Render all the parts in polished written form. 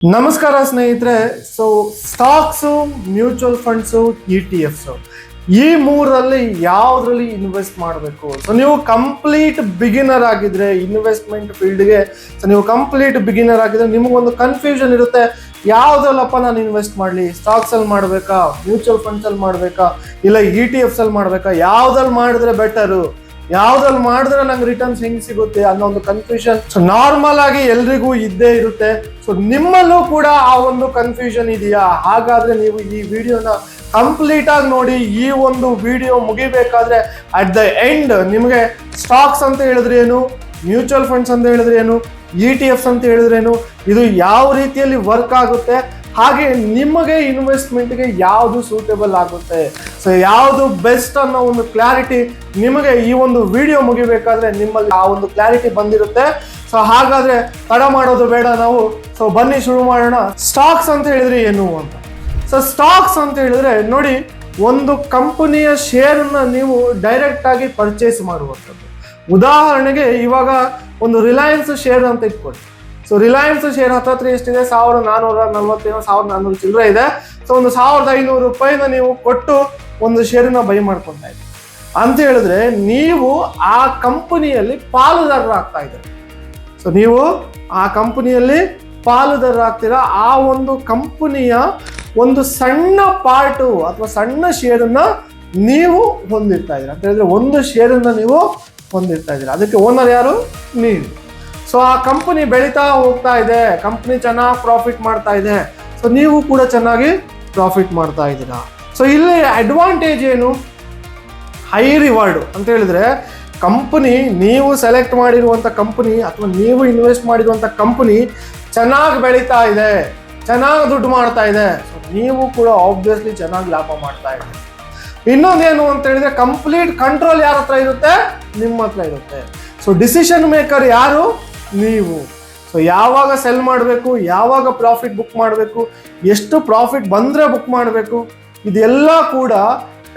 ನಮಸ್ಕಾರ ಸ್ನೇಹಿತರೆ. Stocks, mutual funds, ETF ಈ ಮೂರಲ್ಲಿ ಯಾವುದ್ರಲ್ಲಿ ಇನ್ವೆಸ್ಟ್ ಮಾಡಬೇಕು? ನೀವು ಕಂಪ್ಲೀಟ್ ಬಿಗಿನರ್ ಆಗಿದ್ರೆ ಇನ್ವೆಸ್ಟ್ಮೆಂಟ್ ಫೀಲ್ಡ್ಗೆ ನೀವು ಕಂಪ್ಲೀಟ್ ಬಿಗಿನರ್ ಆಗಿದ್ರೆ ನಿಮಗೊಂದು ಕನ್ಫ್ಯೂಷನ್ ಇರುತ್ತೆ. ಯಾವುದ್ರಲ್ಲಪ್ಪ ನಾನು ಇನ್ವೆಸ್ಟ್ ಮಾಡಲಿ? ಸ್ಟಾಕ್ಸಲ್ಲಿ ಮಾಡಬೇಕಾ, ಮ್ಯೂಚುವಲ್ ಫಂಡ್ಸಲ್ಲಿ ಮಾಡಬೇಕಾ, ಇಲ್ಲ ETFs ಅಲ್ಲಿ ಮಾಡಬೇಕಾ, ಯಾವುದ್ರಲ್ಲಿ ಮಾಡಿದ್ರೆ ಬೆಟರು, ಯಾವ್ದ್ರಲ್ಲಿ ಮಾಡಿದ್ರೆ ನಂಗೆ ರಿಟರ್ನ್ಸ್ ಹೆಂಗ್ ಸಿಗುತ್ತೆ ಅನ್ನೋ ಒಂದು ಕನ್ಫ್ಯೂಷನ್ ನಾರ್ಮಲ್ ಆಗಿ ಎಲ್ರಿಗೂ ಇದ್ದೇ ಇರುತ್ತೆ. ನಿಮ್ಮಲ್ಲೂ ಕೂಡ ಆ ಒಂದು ಕನ್ಫ್ಯೂಷನ್ ಇದೆಯಾ? ಹಾಗಾದ್ರೆ ನೀವು ಈ ವಿಡಿಯೋನ ಕಂಪ್ಲೀಟ್ ಆಗಿ ನೋಡಿ. ಈ ಒಂದು ವಿಡಿಯೋ ಮುಗಿಬೇಕಾದ್ರೆ ಅಟ್ ದ ಎಂಡ್ ನಿಮಗೆ ಸ್ಟಾಕ್ಸ್ ಅಂತ ಹೇಳಿದ್ರೆ ಏನು, ಮ್ಯೂಚುವಲ್ ಫಂಡ್ಸ್ ಅಂತ ಹೇಳಿದ್ರೆ ಏನು, ETFs ಅಂತ ಹೇಳಿದ್ರೇನು, ಇದು ಯಾವ ರೀತಿಯಲ್ಲಿ ವರ್ಕ್ ಆಗುತ್ತೆ, ಹಾಗೆ ನಿಮಗೆ ಇನ್ವೆಸ್ಟ್ಮೆಂಟ್ಗೆ ಯಾವುದು ಸೂಟೇಬಲ್ ಆಗುತ್ತೆ, ಯಾವುದು ಬೆಸ್ಟ್ ಅನ್ನೋ ಒಂದು ಕ್ಲಾರಿಟಿ ನಿಮಗೆ ಈ ಒಂದು ವಿಡಿಯೋ ಮುಗಿಬೇಕಾದ್ರೆ ನಿಮ್ಮಲ್ಲಿ ಆ ಒಂದು ಕ್ಲಾರಿಟಿ ಬಂದಿರುತ್ತೆ. ಹಾಗಾದ್ರೆ ತಡ ಮಾಡೋದು ಬೇಡ, ನಾವು ಬನ್ನಿ ಶುರು ಮಾಡೋಣ. ಸ್ಟಾಕ್ಸ್ ಅಂತ ಹೇಳಿದ್ರೆ ಏನು ಅಂತ. ಸ್ಟಾಕ್ಸ್ ಅಂತ ಹೇಳಿದ್ರೆ ನೋಡಿ, ಒಂದು ಕಂಪನಿಯ ಶೇರನ್ನ ನೀವು ಡೈರೆಕ್ಟ್ ಆಗಿ ಪರ್ಚೇಸ್ ಮಾಡುವಂಥದ್ದು. ಉದಾಹರಣೆಗೆ ಇವಾಗ ಒಂದು ರಿಲಯನ್ಸ್ ಶೇರ್ ಅಂತ ಇಟ್ಕೊಳ್ಳಿ. ರಿಲಯನ್ಸ್ ಶೇರ್ ಹತ್ರ ಎಷ್ಟಿದೆ? 1440 1400 ಚಿಲ್ಲರೆ ಇದೆ. ಒಂದು 1500 ರೂಪಾಯಿನ ನೀವು ಕೊಟ್ಟು ಒಂದು ಶೇರಿನ ಬೈ ಮಾಡ್ಕೊತಾ ಇದ್ದೀರಿ ಅಂತ ಹೇಳಿದ್ರೆ ನೀವು ಆ ಕಂಪನಿಯಲ್ಲಿ ಪಾಲುದಾರರಾಗ್ತಾ ಇದ್ದಾರೆ. ನೀವು ಆ ಕಂಪನಿಯಲ್ಲಿ ಪಾಲುದಾರರಾಗ್ತೀರಾ. ಆ ಒಂದು ಕಂಪನಿಯ ಒಂದು ಸಣ್ಣ ಪಾರ್ಟು ಅಥವಾ ಸಣ್ಣ ಶೇರನ್ನ ನೀವು ಹೊಂದಿರ್ತಾ ಇದ್ದೀರಾ ಅಂತ ಹೇಳಿದ್ರೆ ಒಂದು ಶೇರನ್ನ ನೀವು ಹೊಂದಿರ್ತಾ ಇದ್ದೀರಾ. ಅದಕ್ಕೆ ಓನರ್ ಯಾರು? ನೀವು. ಆ ಕಂಪನಿ ಬೆಳೀತಾ ಹೋಗ್ತಾ ಇದೆ, ಕಂಪನಿ ಚೆನ್ನಾಗಿ ಪ್ರಾಫಿಟ್ ಮಾಡ್ತಾ ಇದೆ, ನೀವು ಕೂಡ ಚೆನ್ನಾಗಿ ಪ್ರಾಫಿಟ್ ಮಾಡ್ತಾ ಇದ್ದೀರಾ. ಇಲ್ಲಿ ಅಡ್ವಾಂಟೇಜ್ ಏನು? ಹೈ ರಿವಾರ್ಡ್ ಅಂತ ಹೇಳಿದ್ರೆ ಕಂಪನಿ, ನೀವು ಸೆಲೆಕ್ಟ್ ಮಾಡಿರುವಂಥ ಕಂಪನಿ ಅಥವಾ ನೀವು ಇನ್ವೆಸ್ಟ್ ಮಾಡಿರುವಂಥ ಕಂಪನಿ ಚೆನ್ನಾಗಿ ಬೆಳೀತಾ ಇದೆ, ಚೆನ್ನಾಗಿ ದುಡ್ಡು ಮಾಡ್ತಾ ಇದೆ, ನೀವು ಕೂಡ ಆಬ್ವಿಯಸ್ಲಿ ಚೆನ್ನಾಗಿ ಲಾಭ ಮಾಡ್ತಾ ಇದ್ದೀರಿ. ಇನ್ನೊಂದೇನು ಅಂತ ಹೇಳಿದ್ರೆ ಕಂಪ್ಲೀಟ್ ಕಂಟ್ರೋಲ್ ಯಾರ ಹತ್ರ ಇರುತ್ತೆ? ನಿಮ್ಮ ಹತ್ರ ಇರುತ್ತೆ. ಡಿಸಿಷನ್ ಮೇಕರ್ ಯಾರು? ನೀವು. ಯಾವಾಗ ಸೆಲ್ ಮಾಡಬೇಕು, ಯಾವಾಗ ಪ್ರಾಫಿಟ್ ಬುಕ್ ಮಾಡಬೇಕು, ಎಷ್ಟು ಪ್ರಾಫಿಟ್ ಬಂದರೆ ಬುಕ್ ಮಾಡಬೇಕು, ಇದೆಲ್ಲ ಕೂಡ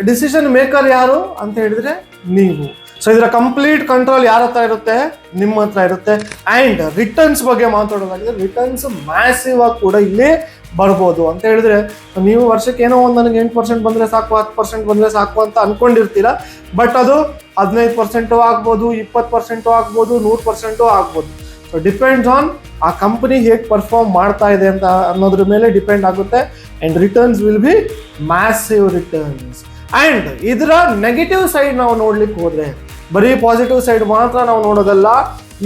ಡಿಸಿಷನ್ ಮೇಕರ್ ಯಾರು ಅಂತ ಹೇಳಿದ್ರೆ ನೀವು. ಇದರ ಕಂಪ್ಲೀಟ್ ಕಂಟ್ರೋಲ್ ಯಾರ ಹತ್ರ ಇರುತ್ತೆ? ನಿಮ್ಮ ಹತ್ರ ಇರುತ್ತೆ. ಆ್ಯಂಡ್ ರಿಟರ್ನ್ಸ್ ಬಗ್ಗೆ ಮಾತಾಡೋದಾಗಿದೆ, ರಿಟರ್ನ್ಸ್ ಮ್ಯಾಸಿವ್ ಆಗಿ ಕೂಡ ಇಲ್ಲಿ ಬರ್ಬೋದು ಅಂತ ಹೇಳಿದ್ರೆ ನೀವು ವರ್ಷಕ್ಕೆ ಏನೋ ಒಂದು ನನಗೆ 8% ಬಂದರೆ ಸಾಕು, 10% ಬಂದರೆ ಸಾಕು ಅಂತ ಅನ್ಕೊಂಡಿರ್ತೀರ. ಬಟ್ ಅದು 15% ಆಗ್ಬೋದು, 20% ಆಗ್ಬೋದು, 100% ಆಗ್ಬೋದು. ಡಿಪೆಂಡ್ಸ್ ಆನ್ ಆ ಕಂಪನಿ ಹೇಗೆ ಪರ್ಫಾರ್ಮ್ ಮಾಡ್ತಾ ಇದೆ ಅಂತ ಅನ್ನೋದ್ರ ಮೇಲೆ ಡಿಪೆಂಡ್ ಆಗುತ್ತೆ. And returns will be massive returns. And ಇದರ ನೆಗೆಟಿವ್ ಸೈಡ್ ನಾವು ನೋಡ್ಲಿಕ್ಕೆ ಹೋದ್ರೆ ಬರೀ ಪಾಸಿಟಿವ್ ಸೈಡ್ ಮಾತ್ರ ನಾವು ನೋಡೋದಲ್ಲ,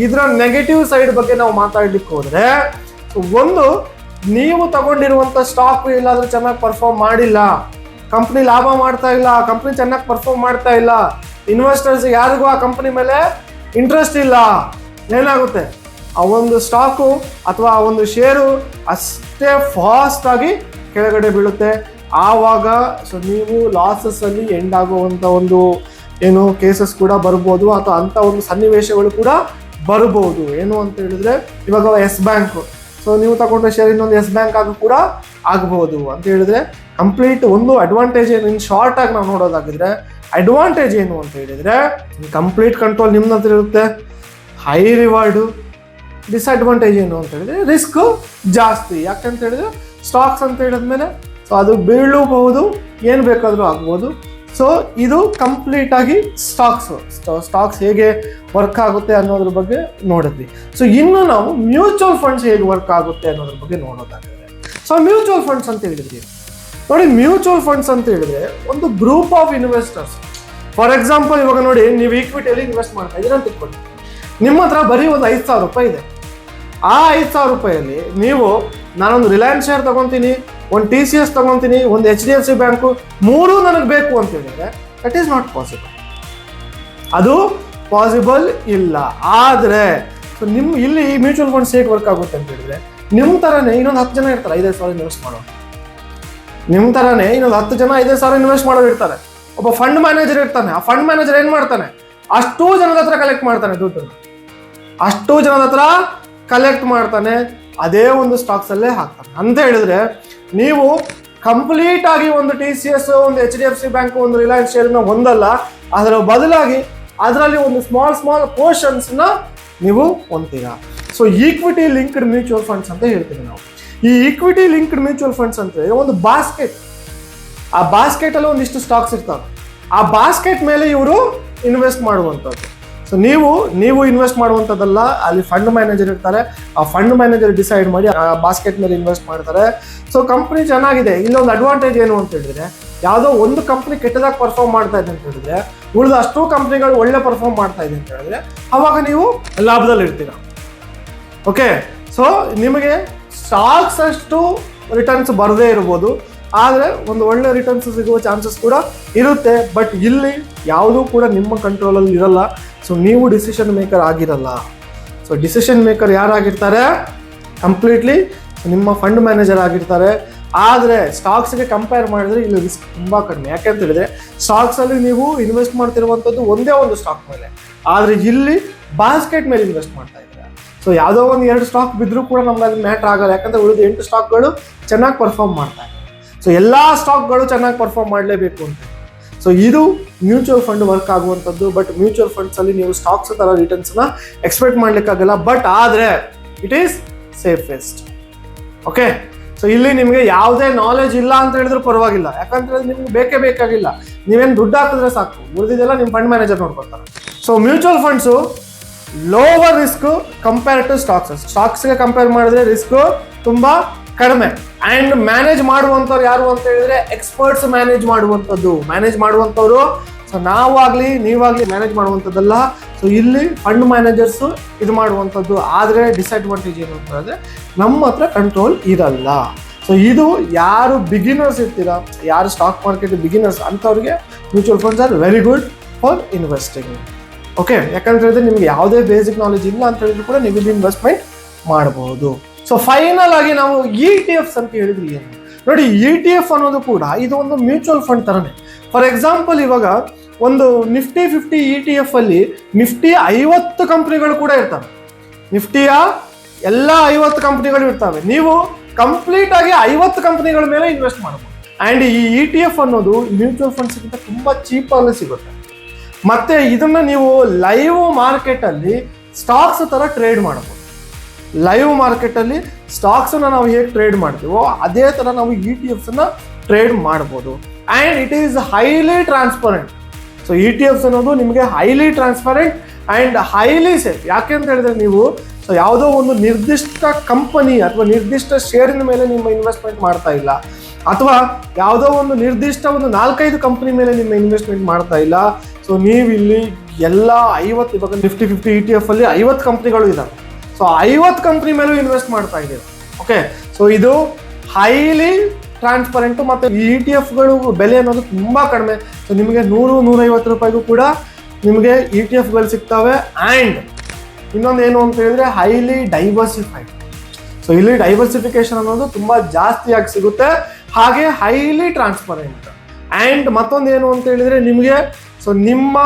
ಇದರ ನೆಗೆಟಿವ್ ಸೈಡ್ ಬಗ್ಗೆ ನಾವು ಮಾತಾಡ್ಲಿಕ್ಕೆ ಹೋದ್ರೆ ಒಂದು, ನೀವು ತಗೊಂಡಿರುವಂಥ ಸ್ಟಾಕ್ ಎಲ್ಲಾದ್ರೂ ಚೆನ್ನಾಗಿ ಪರ್ಫಾರ್ಮ್ ಮಾಡಿಲ್ಲ, ಕಂಪ್ನಿ ಲಾಭ ಮಾಡ್ತಾ ಇಲ್ಲ, ಕಂಪ್ನಿ ಚೆನ್ನಾಗಿ ಪರ್ಫಾರ್ಮ್ ಮಾಡ್ತಾ ಇಲ್ಲ, ಇನ್ವೆಸ್ಟರ್ಸ್ ಯಾರಿಗೂ ಆ ಕಂಪ್ನಿ ಮೇಲೆ ಇಂಟ್ರೆಸ್ಟ್ ಇಲ್ಲ, ಏನಾಗುತ್ತೆ? ಆ ಒಂದು ಸ್ಟಾಕು ಅಥವಾ ಆ ಒಂದು ಶೇರು ಅಷ್ಟೇ ಫಾಸ್ಟ್ ಆಗಿ ಕೆಳಗಡೆ ಬೀಳುತ್ತೆ. ಆವಾಗ ನೀವು ಲಾಸಸ್ ಅಲ್ಲಿ ಎಂಡ್ ಆಗುವಂಥ ಒಂದು ಏನು ಕೇಸಸ್ ಕೂಡ ಬರ್ಬೋದು, ಅಥವಾ ಅಂಥ ಒಂದು ಸನ್ನಿವೇಶಗಳು ಕೂಡ ಬರ್ಬೋದು. ಏನು ಅಂತ ಹೇಳಿದ್ರೆ ಇವಾಗ ಎಸ್ ಬ್ಯಾಂಕ್, ನೀವು ತಗೊಂಡ ಶೇರ್ ಇನ್ನೊಂದು ಎಸ್ ಬ್ಯಾಂಕ್ ಆಗಿ ಕೂಡ ಆಗ್ಬೋದು ಅಂತ ಹೇಳಿದ್ರೆ ಕಂಪ್ಲೀಟ್ ಒಂದು ಅಡ್ವಾಂಟೇಜ್ ಏನು, ಇನ್ ಶಾರ್ಟ್ ಆಗಿ ನಾವು ನೋಡೋದಾಗಿದ್ರೆ ಅಡ್ವಾಂಟೇಜ್ ಏನು ಅಂತ ಹೇಳಿದ್ರೆ ಕಂಪ್ಲೀಟ್ ಕಂಟ್ರೋಲ್ ನಿಮ್ಮ ಹತ್ರ ಇರುತ್ತೆ, ಹೈ ರಿವಾರ್ಡು. ಡಿಸ್ಅಡ್ವಾಂಟೇಜ್ ಏನು ಅಂತ ಹೇಳಿದ್ರೆ ರಿಸ್ಕ್ ಜಾಸ್ತಿ. ಯಾಕಂತ ಹೇಳಿದ್ರೆ ಸ್ಟಾಕ್ಸ್ ಅಂತ ಹೇಳಿದ್ಮೇಲೆ ಅದು ಬೀಳಬಹುದು, ಏನು ಬೇಕಾದರೂ ಆಗ್ಬೋದು. ಇದು ಕಂಪ್ಲೀಟ್ ಆಗಿ ಸ್ಟಾಕ್ಸ್ ಹೇಗೆ ವರ್ಕ್ ಆಗುತ್ತೆ ಅನ್ನೋದ್ರ ಬಗ್ಗೆ ನೋಡಿದ್ವಿ. ಇನ್ನು ನಾವು ಮ್ಯೂಚುವಲ್ ಫಂಡ್ಸ್ ಹೇಗೆ ವರ್ಕ್ ಆಗುತ್ತೆ ಅನ್ನೋದ್ರ ಬಗ್ಗೆ ನೋಡೋದಾಗಿದೆ. ಮ್ಯೂಚುವಲ್ ಫಂಡ್ಸ್ ಅಂತ ಹೇಳಿದ್ರಿ ನೋಡಿ, ಮ್ಯೂಚುವಲ್ ಫಂಡ್ಸ್ ಅಂತ ಹೇಳಿದ್ರೆ ಒಂದು group of investors. For example ಇವಾಗ ನೋಡಿ, ನೀವು ಈಕ್ವಿಟಿಯಲ್ಲಿ ಇನ್ವೆಸ್ಟ್ ಮಾಡ್ತಾ ಇದ್ದೀರ ಅಂತ ಇಟ್ಕೊಳ್ಳಿ. ನಿಮ್ಮ ಹತ್ರ ಬರೀ ಒಂದು 5,000 ರೂಪಾಯಿ ಇದೆ. ಆ 5,000 ರೂಪಾಯಲ್ಲಿ ನೀವು ನಾನೊಂದು ರಿಲಯನ್ಸ್ ಶೇರ್ ತಗೊತೀನಿ, ಒಂದು TCS ತಗೊತೀನಿ, ಒಂದು HDFC ಬ್ಯಾಂಕು, ಮೂರೂ ನನಗೆ ಬೇಕು ಅಂತ ಹೇಳಿದ್ರೆ ದಟ್ ಈಸ್ ನಾಟ್ ಪಾಸಿಬಲ್. ಅದು ಪಾಸಿಬಲ್ ಇಲ್ಲ. ಆದರೆ ನಿಮ್ಮ ಇಲ್ಲಿ ಮ್ಯೂಚುವಲ್ ಫಂಡ್ಸ್ ಹೇಗೆ ವರ್ಕ್ ಆಗುತ್ತೆ ಅಂತ ಹೇಳಿದ್ರೆ ನಿಮ್ಮ ಥರನೇ ಇನ್ನೊಂದು 10 ಜನ ಇರ್ತಾರೆ 5,000 ಇನ್ವೆಸ್ಟ್ ಮಾಡೋರು. ನಿಮ್ಮ ಥರನೇ ಇನ್ನೊಂದು 10 ಜನ 5,000 ಇನ್ವೆಸ್ಟ್ ಮಾಡೋರು ಇರ್ತಾರೆ. ಒಬ್ಬ ಫಂಡ್ ಮ್ಯಾನೇಜರ್ ಇರ್ತಾನೆ. ಆ ಫಂಡ್ ಮ್ಯಾನೇಜರ್ ಏನು ಮಾಡ್ತಾನೆ? ಅಷ್ಟೂ ಜನದ ಹತ್ರ ಕಲೆಕ್ಟ್ ಮಾಡ್ತಾನೆ ದುಡ್ಡನ್ನು, ಅಷ್ಟೂ ಜನದ ಹತ್ರ ಕಲೆಕ್ಟ್ ಮಾಡ್ತಾನೆ, ಅದೇ ಒಂದು ಸ್ಟಾಕ್ಸಲ್ಲೇ ಹಾಕ್ತಾನೆ. ಅಂತ ಹೇಳಿದ್ರೆ ನೀವು ಕಂಪ್ಲೀಟ್ ಆಗಿ ಒಂದು TCS, ಒಂದು HDFC ಬ್ಯಾಂಕ್, ಒಂದು ರಿಲಯನ್ಸ್ ಶೇರ್ನ ಹೊಂದಲ್ಲ, ಅದರ ಬದಲಾಗಿ ಅದರಲ್ಲಿ ಒಂದು ಸ್ಮಾಲ್ ಪೋರ್ಷನ್ಸ್ನ ನೀವು ಹೊಂದ್ತೀರಾ. ಈಕ್ವಿಟಿ ಲಿಂಕ್ಡ್ ಮ್ಯೂಚುವಲ್ ಫಂಡ್ಸ್ ಅಂತ ಹೇಳ್ತೀವಿ ನಾವು. ಈ ಈಕ್ವಿಟಿ ಲಿಂಕ್ಡ್ ಮ್ಯೂಚುವಲ್ ಫಂಡ್ಸ್ ಅಂತ ಒಂದು ಬಾಸ್ಕೆಟ್, ಆ ಬಾಸ್ಕೆಟ್ ಅಲ್ಲಿ ಒಂದಿಷ್ಟು ಸ್ಟಾಕ್ಸ್ ಇರ್ತಾವೆ, ಆ ಬಾಸ್ಕೆಟ್ ಮೇಲೆ ಇವರು ಇನ್ವೆಸ್ಟ್ ಮಾಡುವಂಥದ್ದು. ಸೊ ನೀವು ಇನ್ವೆಸ್ಟ್ ಮಾಡುವಂಥದ್ದಲ್ಲ, ಅಲ್ಲಿ ಫಂಡ್ ಮ್ಯಾನೇಜರ್ ಇರ್ತಾರೆ, ಆ ಫಂಡ್ ಮ್ಯಾನೇಜರ್ ಡಿಸೈಡ್ ಮಾಡಿ ಆ ಬಾಸ್ಕೆಟ್ ಮೇಲೆ ಇನ್ವೆಸ್ಟ್ ಮಾಡ್ತಾರೆ. ಸೊ ಕಂಪ್ನಿ ಚೆನ್ನಾಗಿದೆ. ಇಲ್ಲೊಂದು ಅಡ್ವಾಂಟೇಜ್ ಏನು ಅಂತ ಹೇಳಿದ್ರೆ, ಯಾವುದೋ ಒಂದು ಕಂಪ್ನಿ ಕೆಟ್ಟದಾಗಿ ಪರ್ಫಾರ್ಮ್ ಮಾಡ್ತಾ ಇದೆ ಅಂತ ಹೇಳಿದ್ರೆ ಉಳಿದ ಅಷ್ಟು ಕಂಪ್ನಿಗಳು ಒಳ್ಳೆ ಪರ್ಫಾರ್ಮ್ ಮಾಡ್ತಾ ಇದೆ ಅಂತ ಹೇಳಿದ್ರೆ ಅವಾಗ ನೀವು ಲಾಭದಲ್ಲಿ ಇರ್ತೀರ. ಓಕೆ, ಸೊ ನಿಮಗೆ ಸ್ಟಾಕ್ಸ್ ಅಷ್ಟು ರಿಟರ್ನ್ಸ್ ಬರದೇ ಇರ್ಬೋದು, ಆದರೆ ಒಂದು ಒಳ್ಳೆ ರಿಟರ್ನ್ಸ್ ಸಿಗುವ ಚಾನ್ಸಸ್ ಕೂಡ ಇರುತ್ತೆ. ಬಟ್ ಇಲ್ಲಿ ಯಾವುದೂ ಕೂಡ ನಿಮ್ಮ ಕಂಟ್ರೋಲಲ್ಲಿ ಇರಲ್ಲ. ಸೊ ನೀವು ಡಿಸಿಷನ್ ಮೇಕರ್ ಆಗಿರಲ್ಲ. ಸೊ ಡಿಸಿಷನ್ ಮೇಕರ್ ಯಾರಾಗಿರ್ತಾರೆ? ಕಂಪ್ಲೀಟ್ಲಿ ನಿಮ್ಮ ಫಂಡ್ ಮ್ಯಾನೇಜರ್ ಆಗಿರ್ತಾರೆ. ಆದರೆ ಸ್ಟಾಕ್ಸ್ಗೆ ಕಂಪೇರ್ ಮಾಡಿದ್ರೆ ಇಲ್ಲಿ ರಿಸ್ಕ್ ತುಂಬ ಕಡಿಮೆ. ಯಾಕೆಂತ ಹೇಳಿದ್ರೆ ಸ್ಟಾಕ್ಸಲ್ಲಿ ನೀವು ಇನ್ವೆಸ್ಟ್ ಮಾಡ್ತಿರುವಂಥದ್ದು ಒಂದೇ ಒಂದು ಸ್ಟಾಕ್ ಮೇಲೆ, ಆದರೆ ಇಲ್ಲಿ ಬಾಸ್ಕೆಟ್ ಮೇಲೆ ಇನ್ವೆಸ್ಟ್ ಮಾಡ್ತಾ ಇದ್ದಾರೆ. ಸೊ ಯಾವುದೋ ಒಂದು 2 ಸ್ಟಾಕ್ ಬಿದ್ದರೂ ಕೂಡ ನಮ್ಗೆ ಅದು ಮ್ಯಾಟ್ರ್ ಆಗಲ್ಲ, ಯಾಕಂದರೆ ಉಳಿದ 8 ಸ್ಟಾಕ್ಗಳು ಚೆನ್ನಾಗಿ ಪರ್ಫಾರ್ಮ್ ಮಾಡ್ತಾ ಇದ್ದಾರೆ. ಸೊ ಎಲ್ಲ ಸ್ಟಾಕ್ಗಳು ಚೆನ್ನಾಗಿ ಪರ್ಫಾರ್ಮ್ ಮಾಡಲೇಬೇಕು ಅಂತ. ಸೊ ಇದು ಮ್ಯೂಚುವಲ್ ಫಂಡ್ ವರ್ಕ್ ಆಗುವಂಥದ್ದು. ಬಟ್ ಮ್ಯೂಚುವಲ್ ಫಂಡ್ಸಲ್ಲಿ ನೀವು ಸ್ಟಾಕ್ಸ್ ಥರ ರಿಟರ್ನ್ಸ್ನ ಎಕ್ಸ್ಪೆಕ್ಟ್ ಮಾಡಲಿಕ್ಕಾಗಲ್ಲ. ಬಟ್ ಆದರೆ it is safest. Okay, so ಇಲ್ಲಿ ನಿಮಗೆ ಯಾವುದೇ ನಾಲೆಜ್ ಇಲ್ಲ ಅಂತ ಹೇಳಿದ್ರು ಪರವಾಗಿಲ್ಲ, ಯಾಕಂದ್ರೆ ನಿಮ್ಗೆ ಬೇಕೇ ಬೇಕಾಗಿಲ್ಲ. ನೀವೇನು ದುಡ್ಡು ಹಾಕಿದ್ರೆ ಸಾಕು, ಉಳಿದಿದ್ದೆಲ್ಲ ನಿಮ್ಮ ಫಂಡ್ ಮ್ಯಾನೇಜರ್ ನೋಡ್ಕೊಳ್ತಾರೆ. So mutual funds lower risk compare to ಸ್ಟಾಕ್ಸ್ಗೆ ಕಂಪೇರ್ ಮಾಡಿದ್ರೆ ರಿಸ್ಕ್ ತುಂಬ ಕಡಿಮೆ. ಆ್ಯಂಡ್ ಮ್ಯಾನೇಜ್ ಮಾಡುವಂಥವ್ರು ಯಾರು ಅಂತ ಹೇಳಿದ್ರೆ ಎಕ್ಸ್ಪರ್ಟ್ಸ್ ಮ್ಯಾನೇಜ್ ಮಾಡುವಂಥವ್ರು. ಸೊ ನಾವಾಗಲಿ ನೀವಾಗಲಿ ಮ್ಯಾನೇಜ್ ಮಾಡುವಂಥದ್ದಲ್ಲ. ಸೊ ಇಲ್ಲಿ ಫಂಡ್ ಮ್ಯಾನೇಜರ್ಸು ಇದು ಮಾಡುವಂಥದ್ದು. ಆದರೆ ಡಿಸ್ಅಡ್ವಾಂಟೇಜ್ ಏನು ಅಂತ ಹೇಳಿದ್ರೆ ನಮ್ಮ ಹತ್ರ ಕಂಟ್ರೋಲ್ ಇರಲ್ಲ. ಸೊ ಇದು ಯಾರು ಬಿಗಿನರ್ಸ್ ಇರ್ತೀರಾ, ಯಾರು ಸ್ಟಾಕ್ ಮಾರ್ಕೆಟ್ ಬಿಗಿನರ್ಸ್ ಅಂಥವ್ರಿಗೆ mutual funds are very good for investing. Okay, ಯಾಕಂತ ಹೇಳಿದ್ರೆ ನಿಮ್ಗೆ ಯಾವುದೇ ಬೇಸಿಕ್ ನಾಲೆಜ್ ಇಲ್ಲ ಅಂತ ಹೇಳಿದ್ರು ಕೂಡ ನೀವು ಇಲ್ಲಿ ಇನ್ವೆಸ್ಟ್ಮೆಂಟ್ ಮಾಡಬಹುದು. ಸೊ ಫೈನಲ್ ಆಗಿ ನಾವು ETF ಅಂತ ಹೇಳಿದ್ರಿ ಏನು ನೋಡಿ, ETF ಅನ್ನೋದು ಕೂಡ ಇದು ಒಂದು ಮ್ಯೂಚುವಲ್ ಫಂಡ್ ಥರನೇ. ಫಾರ್ ಎಕ್ಸಾಂಪಲ್, ಇವಾಗ ಒಂದು ನಿಫ್ಟಿ 50 ETF ಅಲ್ಲಿ ನಿಫ್ಟಿಯ 50 ಕಂಪ್ನಿಗಳು ಕೂಡ ಇರ್ತವೆ. ನಿಫ್ಟಿಯ ಎಲ್ಲ 50 ಕಂಪ್ನಿಗಳು ಇರ್ತವೆ. ನೀವು ಕಂಪ್ಲೀಟ್ ಆಗಿ 50 ಕಂಪ್ನಿಗಳ ಮೇಲೆ ಇನ್ವೆಸ್ಟ್ ಮಾಡಬಹುದು. ಆ್ಯಂಡ್ ಈ ETF ಅನ್ನೋದು ಮ್ಯೂಚುವಲ್ ಫಂಡ್ಸ್ಗಿಂತ ತುಂಬ ಚೀಪಲ್ಲಿ ಸಿಗುತ್ತೆ. ಮತ್ತೆ ಇದನ್ನ ನೀವು ಲೈವ್ ಮಾರ್ಕೆಟಲ್ಲಿ ಸ್ಟಾಕ್ಸ್ ಥರ ಟ್ರೇಡ್ ಮಾಡಬಹುದು. ಲೈವ್ ಮಾರ್ಕೆಟಲ್ಲಿ ಸ್ಟಾಕ್ಸನ್ನು ನಾವು ಹೇಗೆ ಟ್ರೇಡ್ ಮಾಡ್ತೀವೋ ಅದೇ ಥರ ನಾವು ETFಸನ್ನು ಟ್ರೇಡ್ ಮಾಡ್ಬೋದು. And it is highly transparent. So ETF ಅನ್ನೋದು ನಿಮಗೆ highly transparent and highly safe. ಯಾಕೆ ಅಂತ ಹೇಳಿದ್ರೆ ನೀವು ಸೊ ಯಾವುದೋ ಒಂದು ನಿರ್ದಿಷ್ಟ ಕಂಪನಿ ಅಥವಾ ನಿರ್ದಿಷ್ಟ ಶೇರಿನ ಮೇಲೆ ನಿಮ್ಮ ಇನ್ವೆಸ್ಟ್ಮೆಂಟ್ ಮಾಡ್ತಾ ಇಲ್ಲ, ಅಥವಾ ಯಾವುದೋ ಒಂದು ನಿರ್ದಿಷ್ಟ ಒಂದು 4-5 ಕಂಪನಿ ಮೇಲೆ ನಿಮ್ಮ ಇನ್ವೆಸ್ಟ್ಮೆಂಟ್ ಮಾಡ್ತಾ ಇಲ್ಲ. ಸೊ ನೀವು ಇಲ್ಲಿ ಎಲ್ಲ 50, ಇವಾಗ ನಿಫ್ಟಿ 50 ETF ಅಲ್ಲಿ 50 ಕಂಪ್ನಿಗಳು ಇದ್ದಾವೆ. ಸೊ 50 ಕಂಪ್ನಿ ಮೇಲೂ ಇನ್ವೆಸ್ಟ್ ಮಾಡ್ತಾ ಇದ್ದೀವಿ. ಓಕೆ, ಸೊ ಇದು ಹೈಲಿ ಟ್ರಾನ್ಸ್ಪರೆಂಟು. ಮತ್ತು ಈ ETF-ಗಳು ಬೆಲೆ ಅನ್ನೋದು ತುಂಬ ಕಡಿಮೆ. ಸೊ ನಿಮಗೆ 100-150 ರೂಪಾಯಿಗೂ ಕೂಡ ನಿಮಗೆ ETF-ಗಳು ಸಿಗ್ತವೆ. ಆ್ಯಂಡ್ ಇನ್ನೊಂದು ಏನು ಅಂತ ಹೇಳಿದ್ರೆ ಹೈಲಿ ಡೈವರ್ಸಿಫೈಡ್. ಸೊ ಇಲ್ಲಿ ಡೈವರ್ಸಿಫಿಕೇಶನ್ ಅನ್ನೋದು ತುಂಬ ಜಾಸ್ತಿಯಾಗಿ ಸಿಗುತ್ತೆ, ಹಾಗೆ ಹೈಲಿ ಟ್ರಾನ್ಸ್ಪರೆಂಟ್. ಆ್ಯಂಡ್ ಮತ್ತೊಂದು ಏನು ಅಂತ ಹೇಳಿದರೆ ನಿಮಗೆ ಸೊ ನಿಮ್ಮ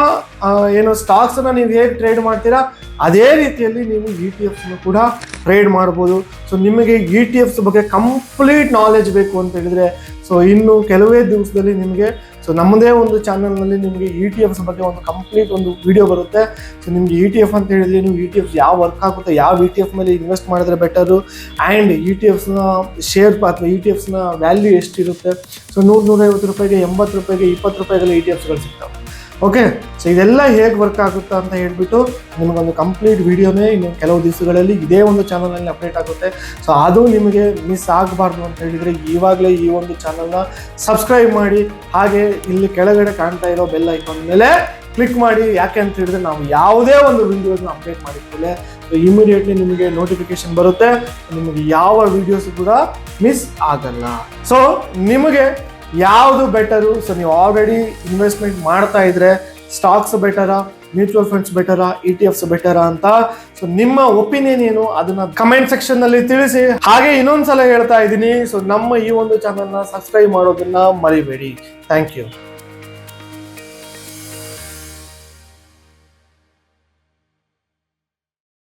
ಏನು ಸ್ಟಾಕ್ಸನ್ನು ನೀವು ಹೇಗೆ ಟ್ರೇಡ್ ಮಾಡ್ತೀರಾ ಅದೇ ರೀತಿಯಲ್ಲಿ ನೀವು ETFs ಕೂಡ ಟ್ರೇಡ್ ಮಾಡ್ಬೋದು. ಸೊ ನಿಮಗೆ ETFs ಬಗ್ಗೆ ಕಂಪ್ಲೀಟ್ ನಾಲೆಜ್ ಬೇಕು ಅಂತ ಹೇಳಿದರೆ ಸೊ ಇನ್ನು ಕೆಲವೇ ದಿವಸದಲ್ಲಿ ನಿಮಗೆ ಸೊ ನಮ್ಮದೇ ಒಂದು ಚಾನಲ್ನಲ್ಲಿ ನಿಮಗೆ ETFs ಬಗ್ಗೆ ಒಂದು ಕಂಪ್ಲೀಟ್ ಒಂದು ವಿಡಿಯೋ ಬರುತ್ತೆ. ಸೊ ನಿಮಗೆ ETF ಅಂತ ಹೇಳಿದ್ರೆ ನೀವು ETFs ಯಾವ ವರ್ಕ್ ಆಗುತ್ತೆ, ಯಾವ ETF ಮೇಲೆ ಇನ್ವೆಸ್ಟ್ ಮಾಡಿದ್ರೆ ಬೆಟರು, ಆ್ಯಂಡ್ ETFಸ್ನ ಶೇರ್ ಅಥವಾ ETFಸ್ನ ವ್ಯಾಲ್ಯೂ ಎಷ್ಟಿರುತ್ತೆ. ಸೊ 100-150 ರೂಪಾಯಿಗೆ, 80 ರೂಪಾಯಿಗೆ, 20 ರೂಪಾಯಿಗೆಲ್ಲ ETFಸ್ಗಳು ಸಿಗ್ತವೆ. ಓಕೆ, ಸೊ ಇದೆಲ್ಲ ಹೇಗೆ ವರ್ಕ್ ಆಗುತ್ತಾ ಅಂತ ಹೇಳ್ಬಿಟ್ಟು ನಿಮಗೊಂದು ಕಂಪ್ಲೀಟ್ ವಿಡಿಯೋನೇ ಇನ್ನು ಕೆಲವು ದಿವಸಗಳಲ್ಲಿ ಇದೇ ಒಂದು ಚಾನಲ್ನಲ್ಲಿ ಅಪ್ಡೇಟ್ ಆಗುತ್ತೆ. ಸೊ ಅದು ನಿಮಗೆ ಮಿಸ್ ಆಗಬಾರ್ದು ಅಂತ ಹೇಳಿದರೆ ಇವಾಗಲೇ ಈ ಒಂದು ಚಾನಲ್ನ ಸಬ್ಸ್ಕ್ರೈಬ್ ಮಾಡಿ, ಹಾಗೆ ಇಲ್ಲಿ ಕೆಳಗಡೆ ಕಾಣ್ತಾ ಇರೋ ಬೆಲ್ ಐಕಾನ್ ಮೇಲೆ ಕ್ಲಿಕ್ ಮಾಡಿ. ಯಾಕೆ ಅಂತ ಹೇಳಿದ್ರೆ ನಾವು ಯಾವುದೇ ಒಂದು ವಿಡಿಯೋಸ್ನ ಅಪ್ಡೇಟ್ ಮಾಡಿದ್ಮೇಲೆ ಸೊ ಇಮಿಡಿಯೇಟ್ಲಿ ನಿಮಗೆ ನೋಟಿಫಿಕೇಶನ್ ಬರುತ್ತೆ. ನಿಮಗೆ ಯಾವ ವಿಡಿಯೋಸ್ ಕೂಡ ಮಿಸ್ ಆಗಲ್ಲ. ಸೊ ನಿಮಗೆ ಯಾವುದು ಬೆಟರು? ಸೊ ನೀವು ಆಲ್ರೆಡಿ ಇನ್ವೆಸ್ಟ್ಮೆಂಟ್ ಮಾಡ್ತಾ ಇದ್ರೆ ಸ್ಟಾಕ್ಸ್ ಬೆಟರಾ, ಮ್ಯೂಚುವಲ್ ಫಂಡ್ಸ್ ಬೆಟರಾ, ETFs ಬೆಟರಾ ಅಂತ ಸೊ ನಿಮ್ಮ ಒಪಿನಿಯನ್ ಏನು ಅದನ್ನ ಕಮೆಂಟ್ ಸೆಕ್ಷನ್ ನಲ್ಲಿ ತಿಳಿಸಿ. ಹಾಗೆ ಇನ್ನೊಂದ್ಸಲ ಹೇಳ್ತಾ ಇದ್ದೀನಿ, ಸೊ ನಮ್ಮ ಈ ಒಂದು ಚಾನಲ್ನ ಸಬ್ಸ್ಕ್ರೈಬ್ ಮಾಡೋದನ್ನ ಮರಿಬೇಡಿ. Thank you.